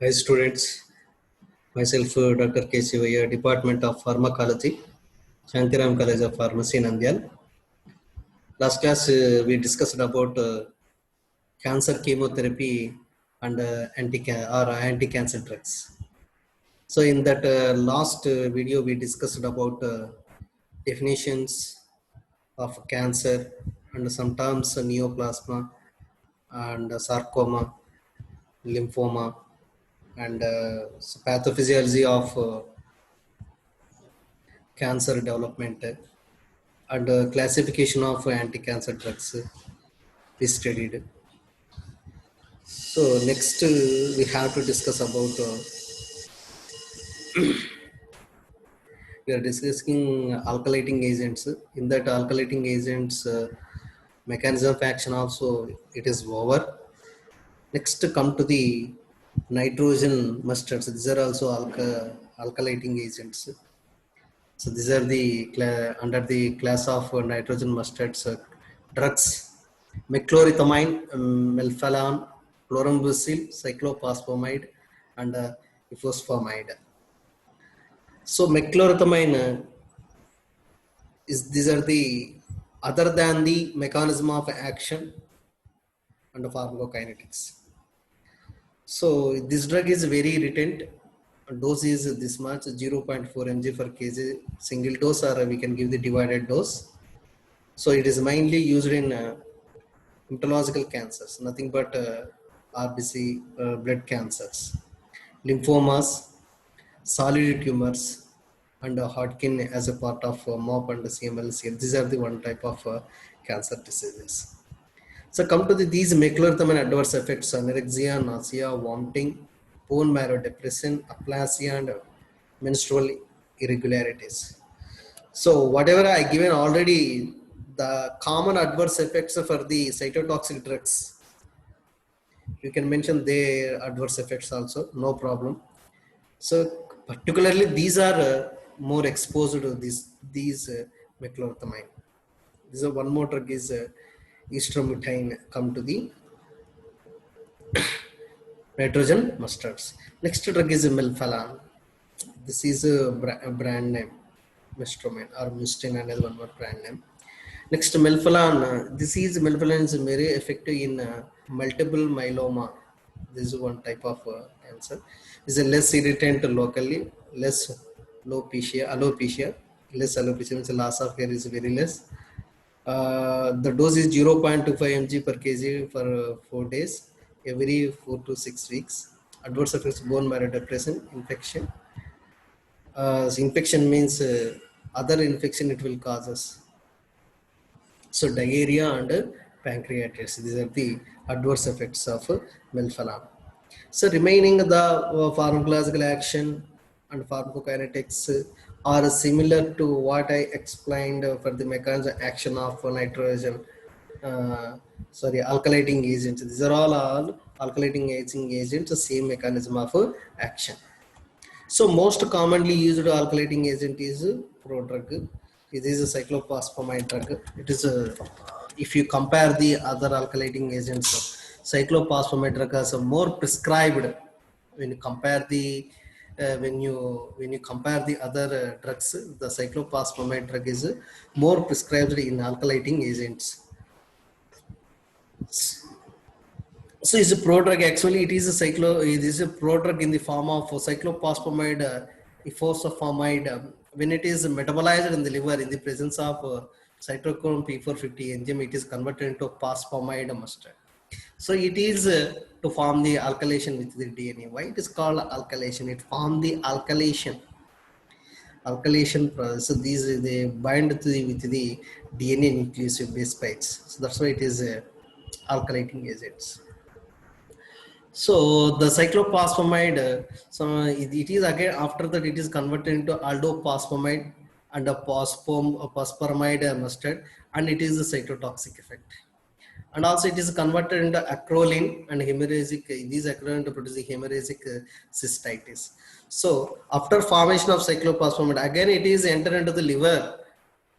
Hi students, myself Dr. K. Sivaya, Department of Pharmacology, Shantiram College of Pharmacy, Nandyal. Last class we discussed about cancer chemotherapy and anti-cancer drugs. So in that last video we discussed about definitions of cancer and sometimes neoplasma and sarcoma, lymphoma and pathophysiology of cancer development and classification of anti-cancer drugs we studied. So next we have to discuss about we are discussing alkylating agents. In that alkylating agents mechanism of action also it is over. Next come to the nitrogen mustards. These are also alkylating agents. So these are the under the class of nitrogen mustards drugs. Meclorithamine, melphalan, chlorambucil, cyclophosphamide, and ifosfamide. So meclorithamine these are the other than the mechanism of action and pharmacokinetics. So this drug is very retent. Dose is this much 0.4 mg per kg single dose, or we can give the divided dose. So it is mainly used in hematological cancers, nothing but RBC blood cancers, lymphomas, solid tumors, and Hodgkin as a part of MOP and CMLCL. These are the one type of cancer diseases. So come to these meclorithamine adverse effects: anorexia, nausea, vomiting, bone marrow depression, aplasia, and menstrual irregularities. So whatever I given already, the common adverse effects for the cytotoxic drugs, you can mention their adverse effects also, no problem. So particularly these are more exposed to these meclorithamine. This is one more drug is estromethine. Come to the nitrogen mustards. Next drug is melphalan. This is a brand name, Mestromen or Mistin, another one more brand name. Next, melphalan. This is melphalan is very effective in multiple myeloma. This is one type of cancer. Is a less irritant locally, less alopecia, less alopecia means loss of hair is very less. The dose is 0.25 mg per kg for 4 days, every 4 to 6 weeks. Adverse effects: bone marrow depression, infection. Infection means other infection it will cause us. So diarrhea and pancreatitis, these are the adverse effects of melphalan. So remaining the pharmacological action and pharmacokinetics are similar to what I explained for the mechanism action of nitrogen, alkylating agents. These are all alkylating agents, same mechanism of action. So most commonly used alkylating agent is prodrug. It is a cyclophosphamide drug. It is if you compare the other alkylating agents, cyclophosphamide drug is more prescribed when you compare the when you compare the other drugs. The cyclophosphamide drug is more prescribed in alkylating agents. So it's a prodrug. Actually, it is a prodrug in the form of cyclophosphamide, ifosfamide. When it is metabolized in the liver in the presence of cytochrome P450 enzyme, it is converted into phosphamide mustard. So it is to form the alkylation with the DNA. Why it is called alkylation? It forms the alkylation process. So these they bind with the DNA nucleoside base sites. So that's why it is alkylating agents. So the cyclophosphamide, it is again after that it is converted into aldophosphamide and a phosphoramide mustard, and it is a cytotoxic effect. And also it is converted into acrolein and hemorrhagic. These acrolein to produce the hemorrhagic cystitis. So after formation of cyclophosphamide, again it is entered into the liver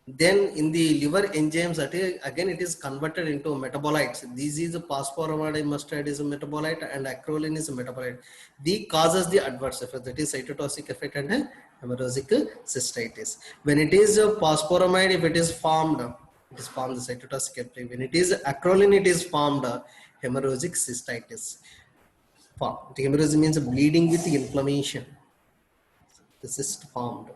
Then in the liver enzymes, again it is converted into metabolites. This is phosphoramide mustard is a metabolite and acrolein is a metabolite. The causes the adverse effect, that is cytotoxic effect and hemorrhagic cystitis. When it is a phosphoramide, if it is formed, it is formed the cytotoxic effect. When it is acrolein, it is formed hemorrhagic cystitis. Hemorrhage means bleeding with inflammation. The cyst formed.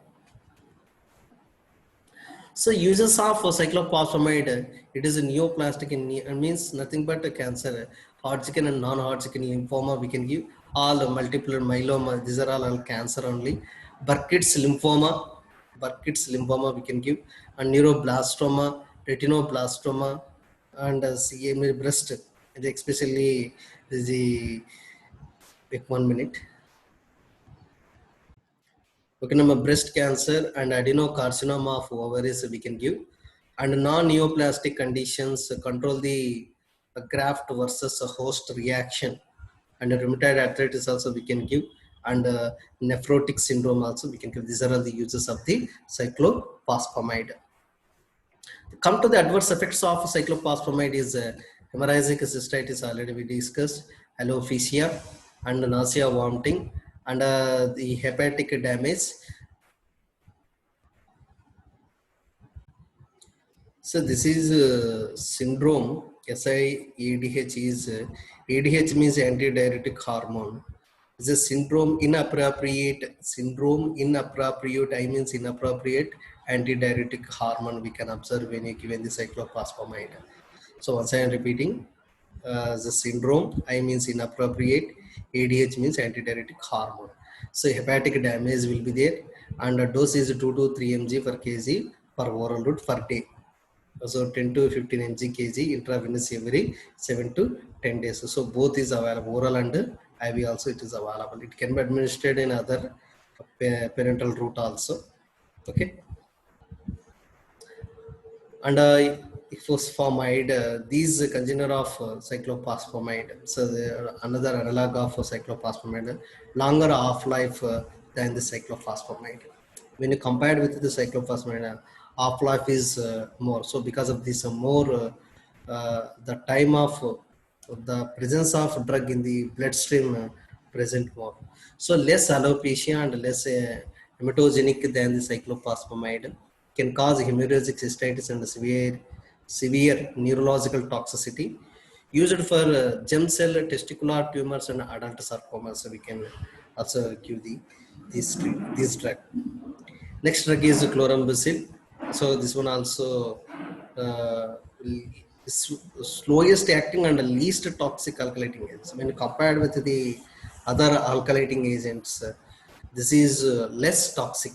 So uses of cyclophosphamide, it is a neoplastic in means nothing but a cancer, Hodgkin and non-Hodgkin lymphoma we can give, all multiple myeloma, these are all cancer only. Burkitt's lymphoma we can give, and neuroblastoma, retinoblastoma, and CMA breast, especially the, wait 1 minute. Okay, number breast cancer and adenocarcinoma of ovaries we can give, and non-neoplastic conditions control the graft versus host reaction, and rheumatoid arthritis also we can give, and nephrotic syndrome also we can give. These are all the uses of the cyclophosphamide. Come to the adverse effects of cyclophosphamide is hemorrhagic cystitis, already we discussed, alopecia and nausea, vomiting, and the hepatic damage. So this is syndrome. SIADH is ADH means antidiuretic hormone. It's a syndrome inappropriate. I means inappropriate antidiuretic hormone we can observe when you given the cyclophosphamide. So once I am repeating, the syndrome, I means inappropriate, ADH means antidiuretic hormone. So hepatic damage will be there, and the dose is 2 to 3 mg per kg per oral route per day. So 10 to 15 mg kg intravenous every 7 to 10 days. So both is available, oral and IV also it is available. It can be administered in other parental route also. Okay. And phosphomide, these container of cyclophosphamide. So another analog of cyclophosphamide, longer half-life than the cyclophosphamide. When you compare with the cyclophosphamide, half-life is more. So because of this, the time of the presence of drug in the bloodstream present more. So less alopecia and less hematogenic than the cyclophosphamide, can cause hemorrhagic cystitis and severe neurological toxicity. Used for germ cell testicular tumors and adult sarcomas. So we can also give this drug. Next drug is chlorambucil. So this one also slowest acting and least toxic alkylating agents. When compared with the other alkylating agents, this is less toxic.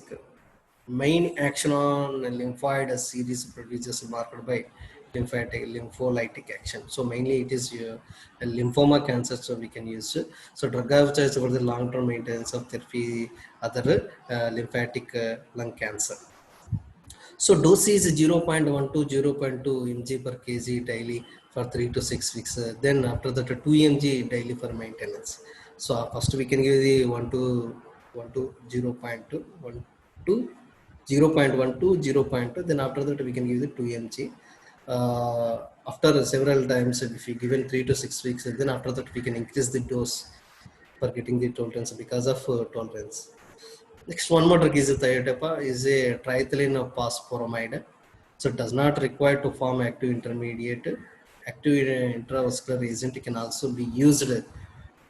Main action on lymphoid series produces marked by lympholytic action. So mainly it is a lymphoma cancer, so we can use. So drug of choice for the long-term maintenance of therapy, other lymphatic lung cancer. So dose is 0.1 to 0.2 mg per kg daily for 3 to 6 weeks. Then after that 2 mg daily for maintenance. So first we can give the 1 to 0.2, 1 to 0.1 to 0.2. Then after that we can give the 2 mg. After several times, if we given 3 to 6 weeks, then after that we can increase the dose for getting the tolerance because of tolerance. Next, one more drug is thiotepa, is a triethylene phosphoramide. So it does not require to form active intermediate. Active intravascular agent can also be used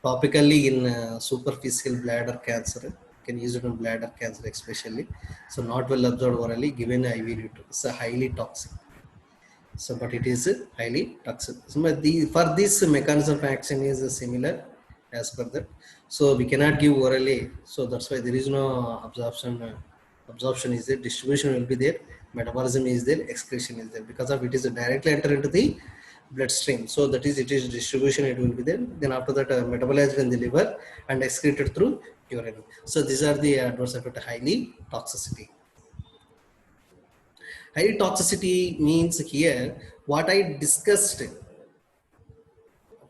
topically in superficial bladder cancer. Can use it in bladder cancer especially. So not well absorbed orally, given IV route. It's a highly toxic. So but it is highly toxic. So for this mechanism of action is similar as per that. So we cannot give orally. So that's why there is no absorption. Absorption is there, distribution will be there, metabolism is there, excretion is there. Because of it is directly enter into the bloodstream. So that is, it is distribution, it will be there. Then after that metabolized in the liver and excreted through urine. So these are the adverse effect, highly toxicity. High toxicity means here what I discussed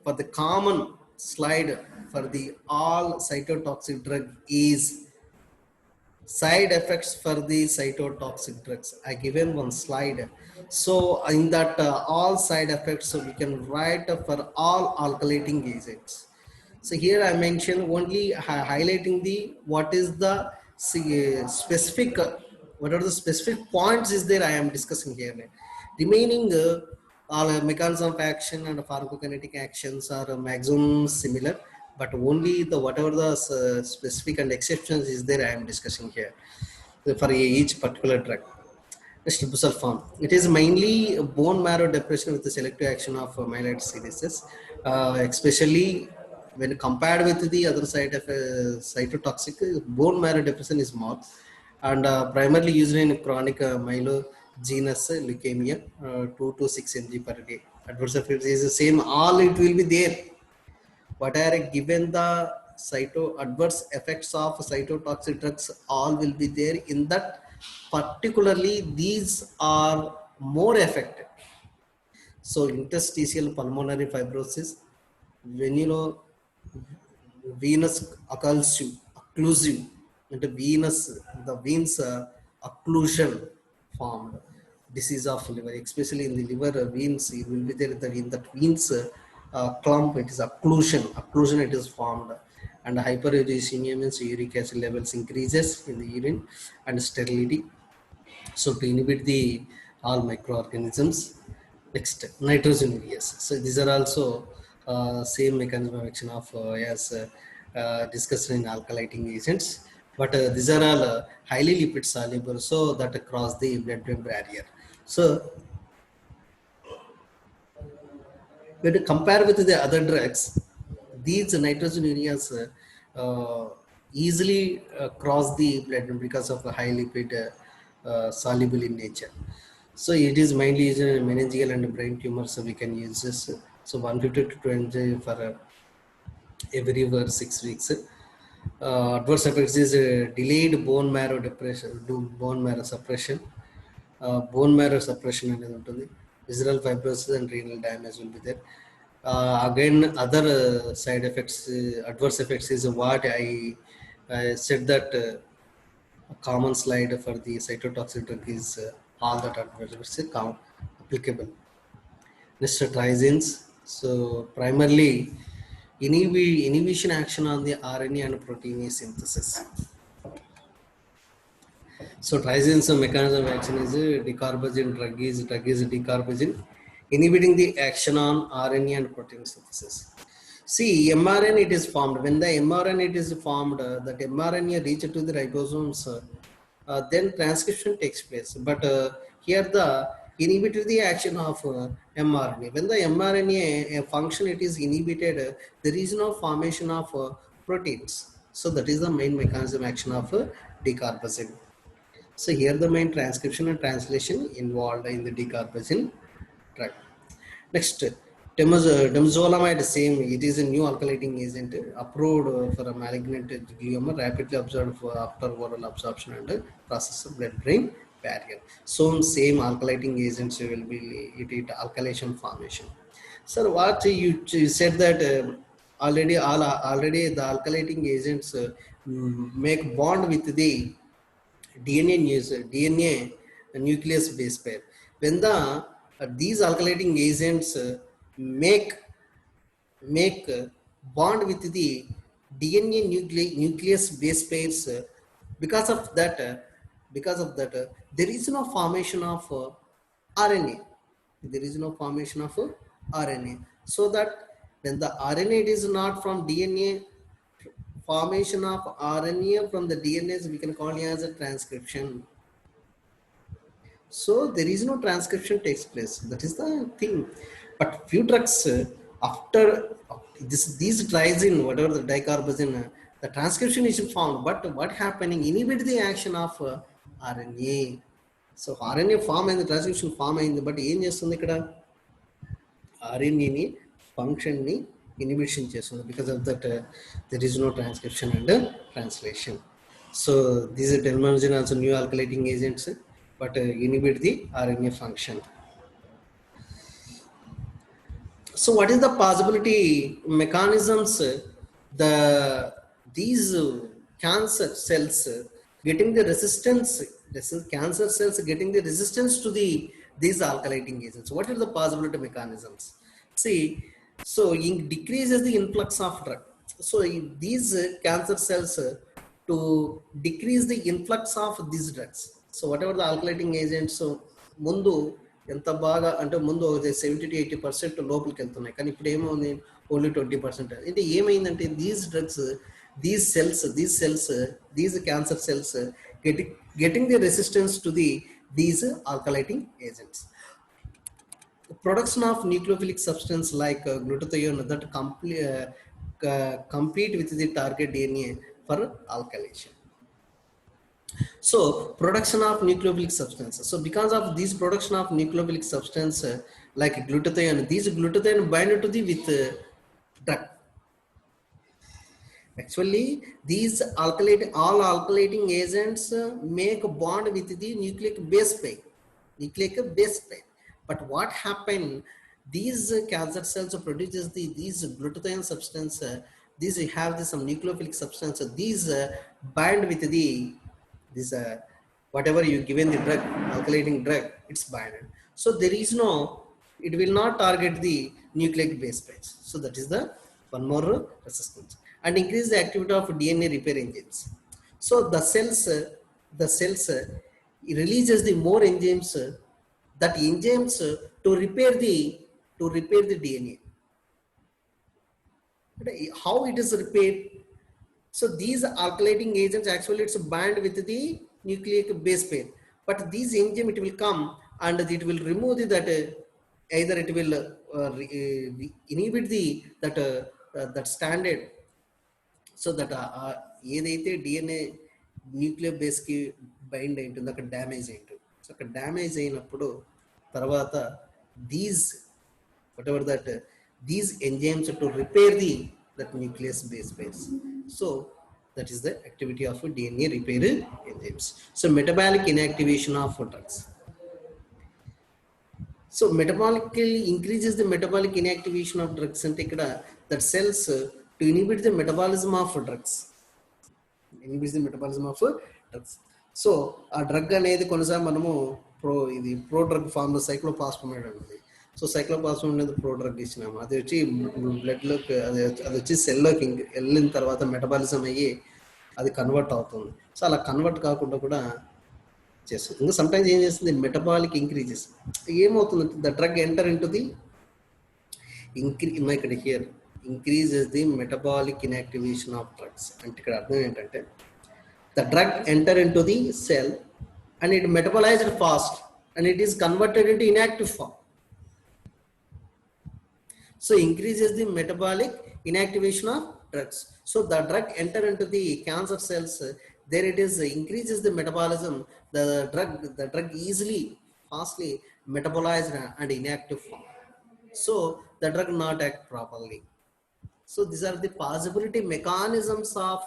for the common slide for the all cytotoxic drug is side effects for the cytotoxic drugs. I given one slide. So in that all side effects, so we can write for all alkylating agents. So here I mentioned only highlighting the what is the specific what are the specific points is there I am discussing here. Remaining all mechanism of action and pharmacokinetic actions are maximum similar, but only the whatever the specific and exceptions is there I am discussing here for each particular drug. Next, form. It is mainly bone marrow depression with the selective action of myeloid series, especially when compared with the other side of cytotoxic. Bone marrow depression is more, and primarily used in chronic myelogenous leukemia, 2 to 6 mg per day. Adverse effects is the same. All it will be there. What are given the adverse effects of cytotoxic drugs, all will be there in that. Particularly these are more affected. So interstitial pulmonary fibrosis, venous occlusive, and the veins occlusion formed disease of liver, especially in the liver veins. It will be there in that veins clump. It is occlusion it is formed. And hyperuricemia means uric acid levels increases in the urine, and sterility, so to inhibit the all microorganisms. Next, nitrogenurias. So these are also same mechanism of action of as discussed in alkylating agents, but these are all highly lipid soluble, so that cross the blood-brain barrier. So when you compare with the other drugs, these nitrogenurias easily cross the blood because of the high lipid soluble in nature. So it is mainly used in meningeal and brain tumors, so we can use this. So 150 to 20 for every 6 weeks. Adverse effects is delayed bone marrow depression, bone marrow suppression, bone marrow suppression అనేది ఉంటుంది. Visceral fibrosis and renal damage will be there. Again, other side effects, adverse effects is what I said that a common slide for the cytotoxic drug is all that adverse effects applicable. Next, trizins. So primarily inhibition action on the RNA and protein synthesis. So trizins mechanism of action is decarbazine drug is decarbazine, inhibiting the action on RNA and protein synthesis. See, mRNA it is formed. When the mRNA it is formed, that mRNA reach to the ribosomes, then transcription takes place. But here the inhibited the action of mRNA. When the mRNA function it is inhibited, there is no formation of proteins. So that is the main mechanism action of decarbazine. So here the main transcription and translation involved in the decarbazine drug. Next, temozolomide, same. It is a new alkylating agent approved for a malignant glioma, rapidly absorbed after oral absorption and process of blood-brain barrier. So same alkylating agents will be it alkylation formation. Sir, what you said that already the alkylating agents make bond with the DNA nucleus base pair. When the these alkylating agents make bond with the DNA nucleus base pairs, because of that there is no formation of RNA. There is no formation of RNA. So that when the RNA it is not from DNA, formation of RNA from the DNA we can call it as a transcription. So there is no transcription takes place. That is the thing. But few drugs after these trizin, whatever the dicarbazine, the transcription is found. But what happening? Inhibit the action of RNA. So RNA form and the transcription form అయింది. But ఏం చేస్తుంది ఇక్కడ? RNA function ni inhibition చేస్తుంది. Because of that there is no transcription and translation. So these are terminology also new alkylating agents, but inhibit the RNA function. So what is the possibility mechanisms these cancer cells getting the resistance, cancer cells getting the resistance to these alkylating agents. What are the possibility mechanisms? See, so it decreases the influx of drug. So these cancer cells to decrease the influx of these drugs. So whatever the alkylating agents, so ముందు ఎంత బాగా అంటే ముందు 70 to 80% లోపలికి వెళ్తున్నాయి, కానీ ఇప్పుడు ఏమవుతుంది, ఓన్లీ 20%. అంటే ఏమైందంటే these drugs, these cells, these cancer cells getting the resistance to these alkylating agents. Production of nucleophilic substance like glutathione that compete with the target DNA for alkylation. So production of nucleophilic substances. So because of this production of nucleophilic substance like glutathione, these glutathione bind to the with drug. Actually, these all alkylating agents make a bond with the nucleic base pair. But what happened? These cancer cells produces these glutathione substance. These have some nucleophilic substance. These bind with this whatever you given the drug, alkylating drug, it's binded. So there is no, it will not target the nucleic base pairs. So that is the one more resistance. And increase the activity of DNA repair enzymes. So the cells releases the more enzymes, that enzymes to repair the DNA. How it is repaired? So these alkylating agents actually it's bind with the nucleic base pair, but these enzyme it will come and it will remove that either it will inhibit that standard, so that ఏదైతే DNA nuclear బేస్కి bind అయింటుందో అక్కడ damage అయింటుంది. So అక్కడ damage అయినప్పుడు తర్వాత these whatever that these enzymes to repair that nucleus base pairs. So that is the activity of DNA repair enzymes. So metabolic inactivation of drugs. So metabolically increases the metabolic inactivation of drugs and take that cells to inhibit the metabolism of drugs. Inhibits the metabolism of drugs. So a drug అనేది కొన్నిసార్లు మనము pro drug form లో సైక్లోపాస్పమైడ్ ఉంటుంది. So సైక్లోపాస్పమైడ్ అనేది pro drug ఇచ్చినాము, అది వచ్చి బ్లడ్లోకి అది వచ్చి సెల్లోకి వెళ్ళిన తర్వాత మెటబాలిజం అయ్యి అది కన్వర్ట్ అవుతుంది. సో అలా కన్వర్ట్ కాకుండా కూడా చేస్తుంది. ఇంకా సమ్టైమ్స్ ఏం చేస్తుంది, మెటబాలిక్ ఇంక్రీజెస్. ఏమవుతుంది, the drug enter in to the ఇక్కడ here increases the metabolic inactivation of drugs. అంటే ఇక్కడ అర్థం ఏంటంటే the drug enter into the cell and it metabolized fast and it is converted into inactive form. So increases the metabolic inactivation of drugs. So the drug enter into the cancer cells, there it is increases the metabolism. The drug easily fastly metabolized and inactive form. So the drug not act properly. So these are the possibility mechanisms of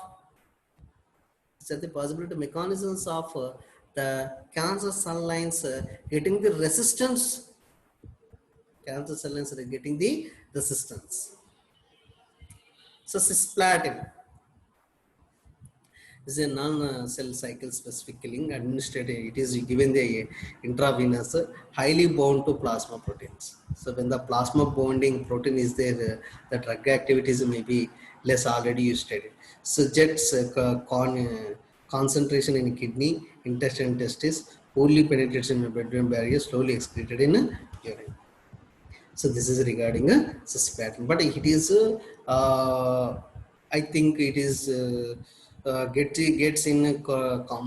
the cancer cell lines getting the resistance. Cancer cell lines are getting the resistance. So cisplatin is a non-cell cycle specific killing administered. It is given the intravenous, highly bound to plasma proteins. So when the plasma bonding protein is there, the drug activities may be less. Already you stated. Suggests concentration in kidney, intestine, testis, poorly penetrates in the blood-brain barrier, slowly excreted in urine. So this is regarding cisplatin, but it is I think it is gets in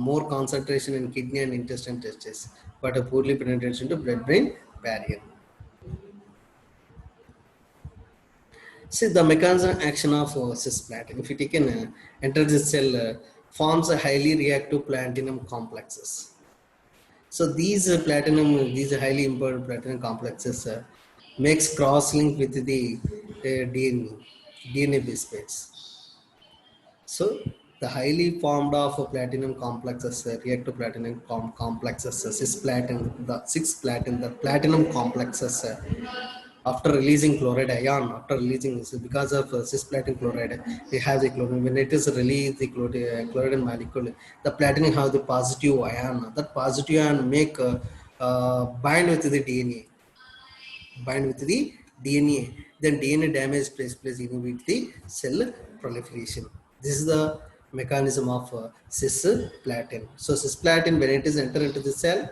more concentration in kidney and intestine testis, but poorly penetrates into blood-brain barrier. See the mechanism action of cisplatin. If it can enter the cell, forms a highly reactive platinum complexes. So these highly important platinum complexes makes cross-link with the DNA base pairs. So the highly formed of platinum complexes react to platinum complexes, cisplatin, the platinum complexes after releasing chloride ion, after releasing because of cisplatin chloride, it has a chloride. When it is released, the chloride molecule, the platinum have the positive ion. That positive ion make bind with the DNA, bind with the DNA. Then DNA damage takes place even with the cell proliferation. This is the mechanism of cisplatin. So cisplatin, when it is enter into the cell,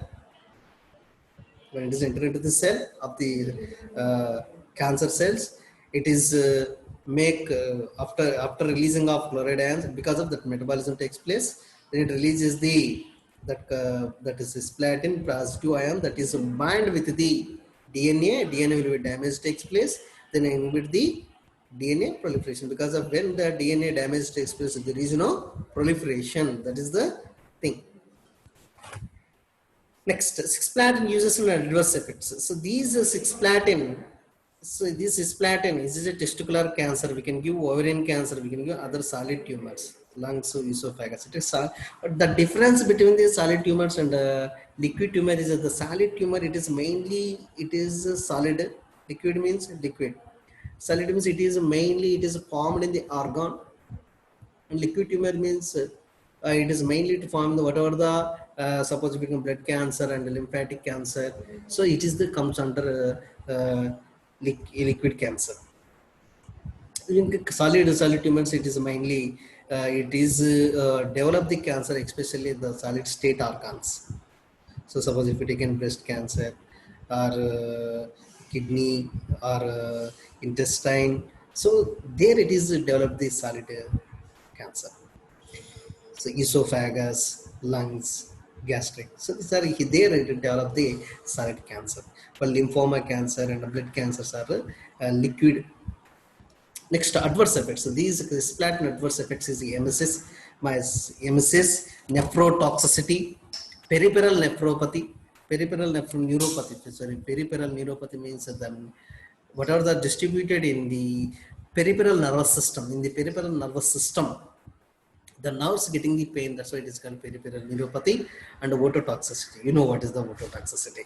when it is entered into the cell of the cancer cells, it is make after releasing of chloride ions, because of that metabolism takes place, then it releases the that is cisplatin positive ion, that is bind with the DNA will be damage takes place, then inhibit the DNA proliferation. Because of when the DNA damage takes place, there is no proliferation. That is the thing. Next, cisplatin uses in adverse effects. So these cisplatin, so this cisplatin is a testicular cancer. We can give ovarian cancer. We can give other solid tumors, lungs, esophagus. It is but the difference between the solid tumors and liquid tumor is that the solid tumor, it is mainly, it is solid. Liquid means liquid. Solid means it is formed in the organ, and liquid tumor means it is mainly to form the whatever the suppose become blood cancer and lymphatic cancer. So it is the comes under liquid cancer. In solid tumors, it is mainly it is develop the cancer, especially the solid state organs. So suppose if you take in breast cancer or kidney or intestine, so there it is develop the solid cancer. So esophagus, lungs, gastric. So these are there to develop the solid cancer. But lymphoma cancer and blood cancers are liquid. Next, adverse effects. So these cisplatin adverse effects is the emesis, nephrotoxicity, peripheral nephropathy, peripheral neuropathy. Sorry, peripheral neuropathy means that whatever the distributed in the peripheral nervous system, in the peripheral nervous system, the nerves getting the pain. That's why it is called peripheral neuropathy. And ototoxicity. You know what is the ototoxicity?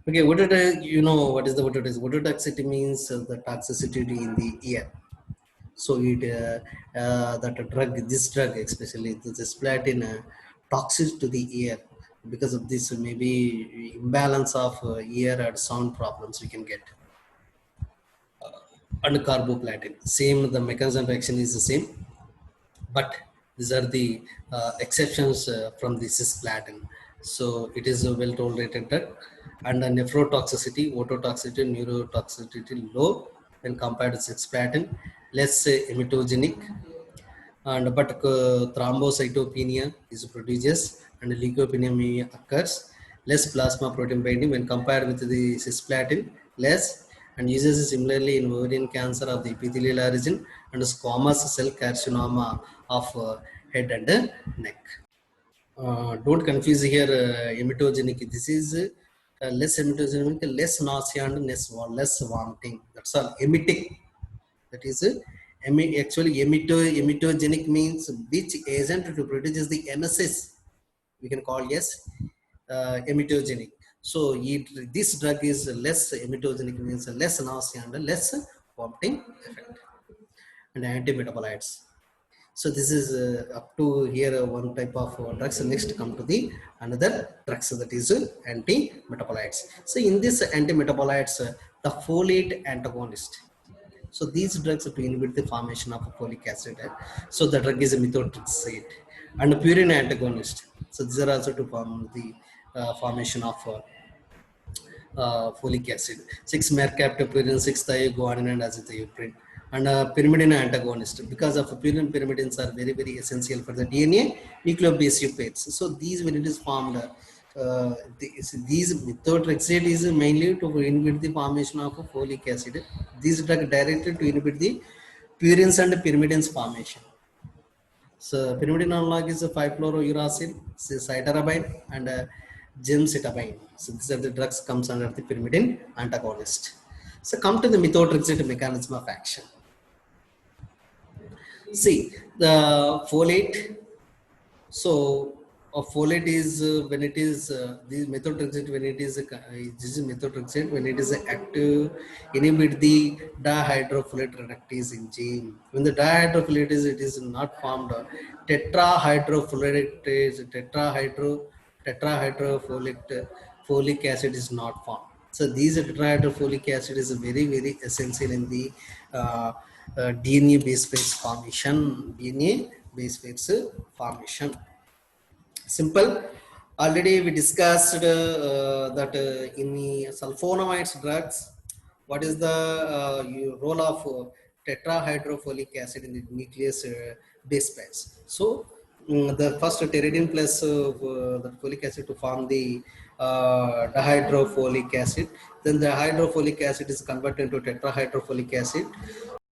Okay, you know what is the ototoxicity? Ototoxicity means the toxicity in the ear. So it that drug, this drug especially, this cisplatin toxic to the ear. Because of this, maybe imbalance of ear and sound problems we can get. And carboplatin, same, the mechanism of action is the same, but these are the exceptions from the cisplatin. So it is a well tolerated drug. And the nephrotoxicity, ototoxicity, neurotoxicity low when compared to cisplatin, less emetogenic, and but thrombocytopenia is prodigious and leukopenia occurs, less plasma protein binding when compared with the cisplatin, less, and uses similarly in ovarian cancer of the epithelial origin and squamous cell carcinoma of head and neck. Don't confuse here emetogenic. This is less emetogenic, less nausea and less vomiting. That's all. Emetic, that is actually emetogenic means which agent to produce the emesis, we can call yes emetogenic. So this drug is less emetogenic, means less nausea and less vomiting effect. And antimetabolites. So this is up to here one type of drugs. Next come to the another drugs, that is anti-metabolites. So in this anti-metabolites, the folate antagonist. So these drugs to inhibit the formation of folic acid. So the drug is a methotrexate. And purine antagonist. So these are also to form the formation of folic acid. 6 mercaptopurine, 6 thioguanine and azathioprine. And pyrimidine antagonist, because of pyrimidines are very very essential for the DNA nucleobase pairs. So these, when it is formed, these methotrexate is mainly to inhibit the formation of folic acid. These drug directed to inhibit the purines and pyrimidines formation. So pyrimidine analog is 5-fluorouracil, cytarabine, and gemcitabine. So these are the drugs comes under the pyrimidine antagonist. So come to the methotrexate mechanism of action. See the folate. So folate is when it is the methotrexate when it is this is methotrexate when it is active inhibit the dihydrofolate reductase enzyme. When the dihydrofolate it is not formed, tetrahydrofolate is tetrahydrofolate folic acid is not formed. So these tetrahydrofolic acid is very very essential in the DNA base pairs formation. DNA base pairs formation. Simple. Already we discussed that in the sulfonamides drugs, what is the role of tetrahydrofolic acid in the nucleus base pairs. So the first pteridine plus the folic acid to form the dihydrofolic acid. Then the hydrofolic acid is converted into tetrahydrofolic acid.